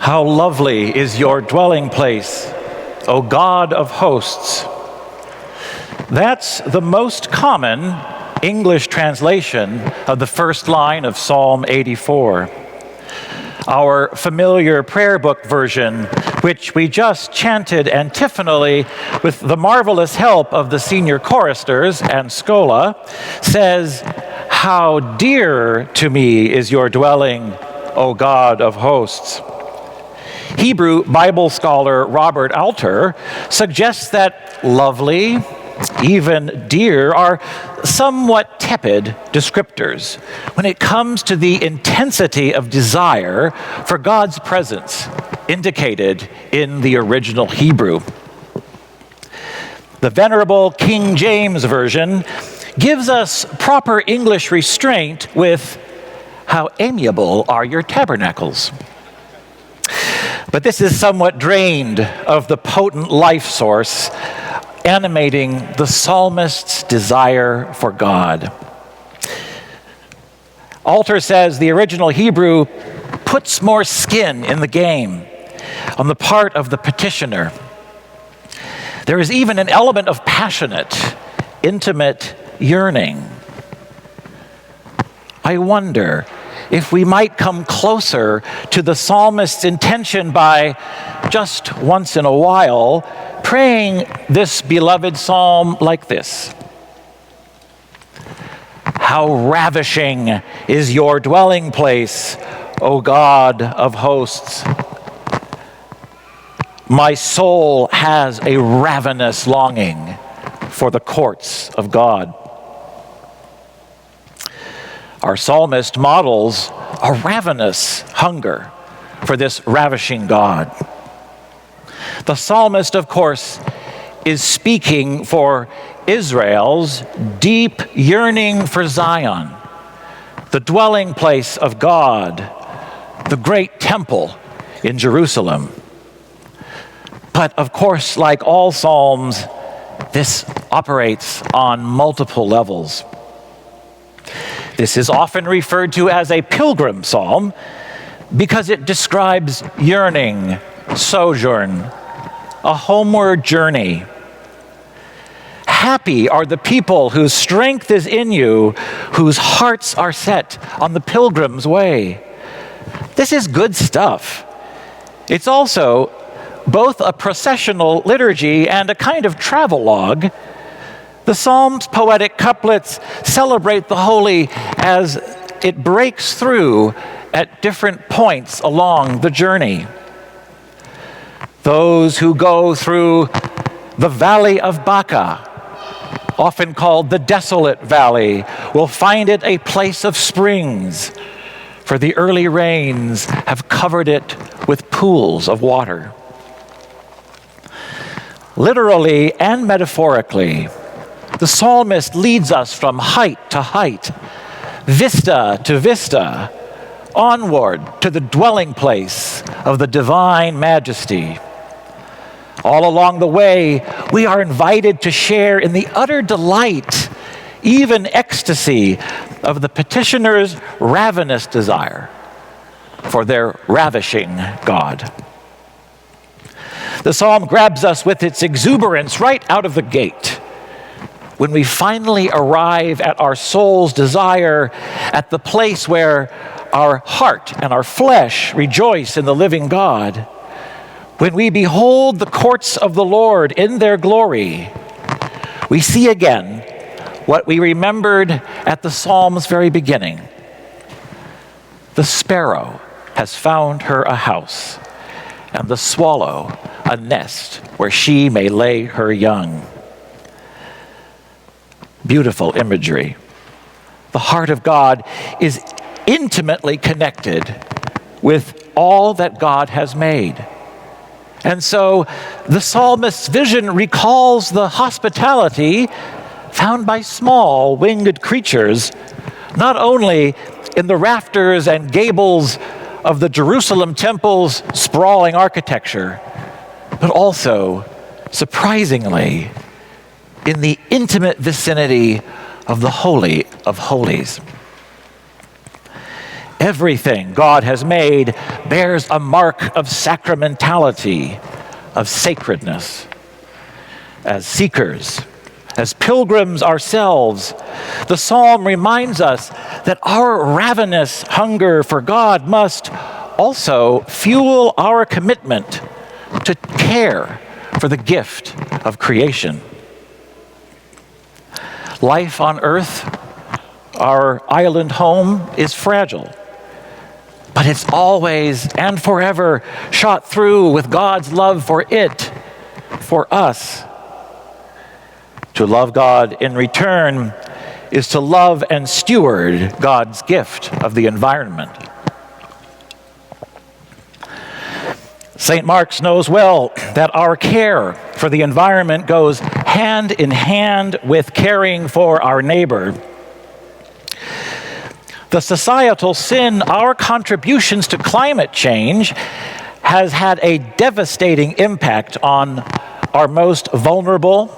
How lovely is your dwelling place, O God of hosts. That's the most common English translation of the first line of Psalm 84. Our familiar prayer book version, which we just chanted antiphonally with the marvelous help of the senior choristers and Schola, says, "How dear to me is your dwelling, O God of hosts." Hebrew Bible scholar Robert Alter suggests that lovely, even dear, are somewhat tepid descriptors when it comes to the intensity of desire for God's presence indicated in the original Hebrew. The Venerable King James Version gives us proper English restraint with, "How amiable are your tabernacles." But this is somewhat drained of the potent life source animating the psalmist's desire for God. Alter says the original Hebrew puts more skin in the game on the part of the petitioner. There is even an element of passionate, intimate yearning. I wonder if we might come closer to the psalmist's intention by, just once in a while, praying this beloved psalm like this. How ravishing is your dwelling place, O God of hosts. My soul has a ravenous longing for the courts of God. Our psalmist models a ravenous hunger for this ravishing God. The psalmist, of course, is speaking for Israel's deep yearning for Zion, the dwelling place of God, the great temple in Jerusalem. But of course, like all psalms, this operates on multiple levels. This is often referred to as a pilgrim psalm because it describes yearning, sojourn, a homeward journey. Happy are the people whose strength is in you, whose hearts are set on the pilgrim's way. This is good stuff. It's also both a processional liturgy and a kind of travelogue. The psalm's poetic couplets celebrate the holy as it breaks through at different points along the journey. Those who go through the valley of Baca, often called the desolate valley, will find it a place of springs, for the early rains have covered it with pools of water. Literally and metaphorically, the psalmist leads us from height to height, vista to vista, onward to the dwelling place of the divine majesty. All along the way, we are invited to share in the utter delight, even ecstasy, of the petitioner's ravenous desire for their ravishing God. The psalm grabs us with its exuberance right out of the gate. When we finally arrive at our soul's desire, at the place where our heart and our flesh rejoice in the living God, when we behold the courts of the Lord in their glory, we see again what we remembered at the psalm's very beginning. The sparrow has found her a house, and the swallow a nest where she may lay her young. Beautiful imagery. The heart of God is intimately connected with all that God has made. And so the psalmist's vision recalls the hospitality found by small winged creatures, not only in the rafters and gables of the Jerusalem temple's sprawling architecture, but also, surprisingly, in the intimate vicinity of the Holy of Holies. Everything God has made bears a mark of sacramentality, of sacredness. As seekers, as pilgrims ourselves, the psalm reminds us that our ravenous hunger for God must also fuel our commitment to care for the gift of creation. Life on earth, our island home, is fragile, but it's always and forever shot through with God's love for it, for us. To love God in return is to love and steward God's gift of the environment. St. Mark's knows well that our care for the environment goes hand in hand with caring for our neighbor. The societal sin, our contributions to climate change, has had a devastating impact on our most vulnerable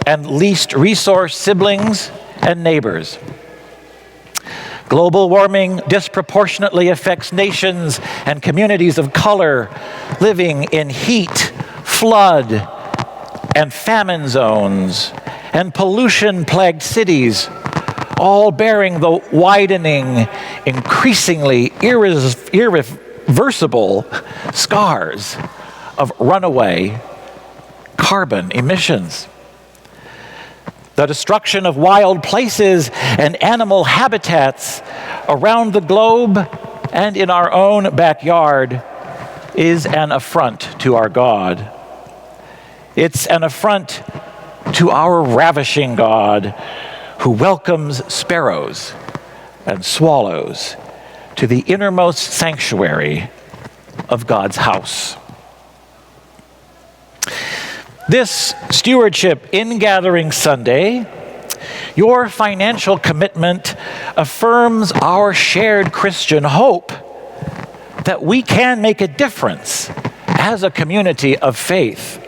and least resourced siblings and neighbors. Global warming disproportionately affects nations and communities of color living in heat, flood, and famine zones, and pollution-plagued cities, all bearing the widening, increasingly irreversible scars of runaway carbon emissions. The destruction of wild places and animal habitats around the globe and in our own backyard is an affront to our God. It's an affront to our ravishing God who welcomes sparrows and swallows to the innermost sanctuary of God's house. This stewardship in-gathering Sunday, your financial commitment affirms our shared Christian hope that we can make a difference as a community of faith.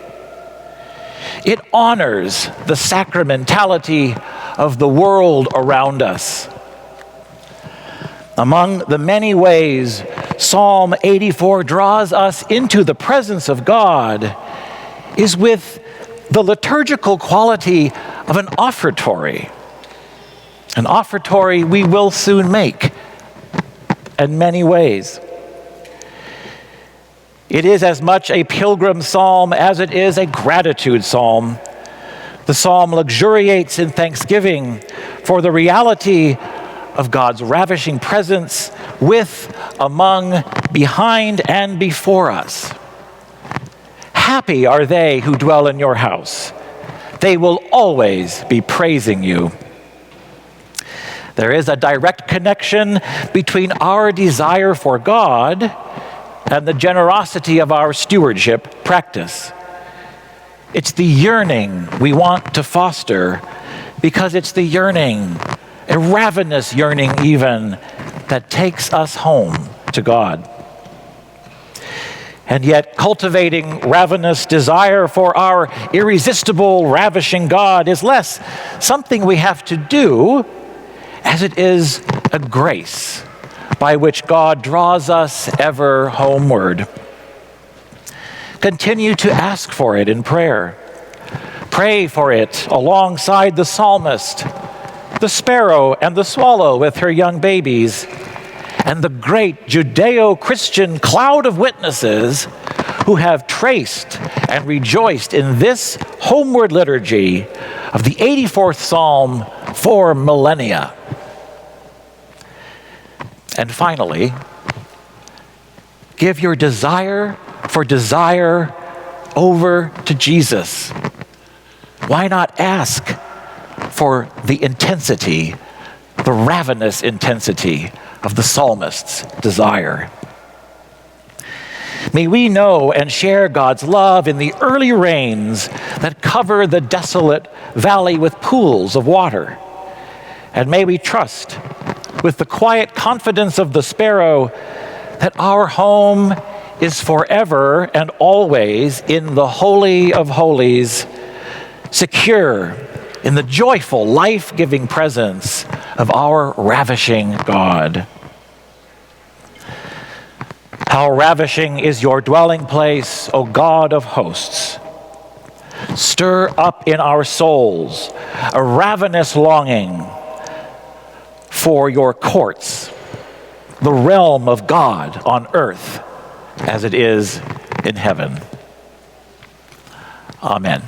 It honors the sacramentality of the world around us. Among the many ways Psalm 84 draws us into the presence of God is with the liturgical quality of an offertory. An offertory we will soon make in many ways. It is as much a pilgrim psalm as it is a gratitude psalm. The psalm luxuriates in thanksgiving for the reality of God's ravishing presence with, among, behind, and before us. Happy are they who dwell in your house. They will always be praising you. There is a direct connection between our desire for God and the generosity of our stewardship practice. It's the yearning we want to foster because it's the yearning, a ravenous yearning even, that takes us home to God. And yet, cultivating ravenous desire for our irresistible, ravishing God is less something we have to do as it is a grace by which God draws us ever homeward. Continue to ask for it in prayer. Pray for it alongside the psalmist, the sparrow and the swallow with her young babies, and the great Judeo-Christian cloud of witnesses who have traced and rejoiced in this homeward liturgy of the 84th Psalm for millennia. And finally, give your desire for desire over to Jesus. Why not ask for the intensity, the ravenous intensity of the psalmist's desire? May we know and share God's love in the early rains that cover the desolate valley with pools of water. And may we trust, with the quiet confidence of the sparrow, that our home is forever and always in the Holy of Holies, secure in the joyful, life-giving presence of our ravishing God. How ravishing is your dwelling place, O God of hosts. Stir up in our souls a ravenous longing for your courts, the realm of God on earth as it is in heaven. Amen.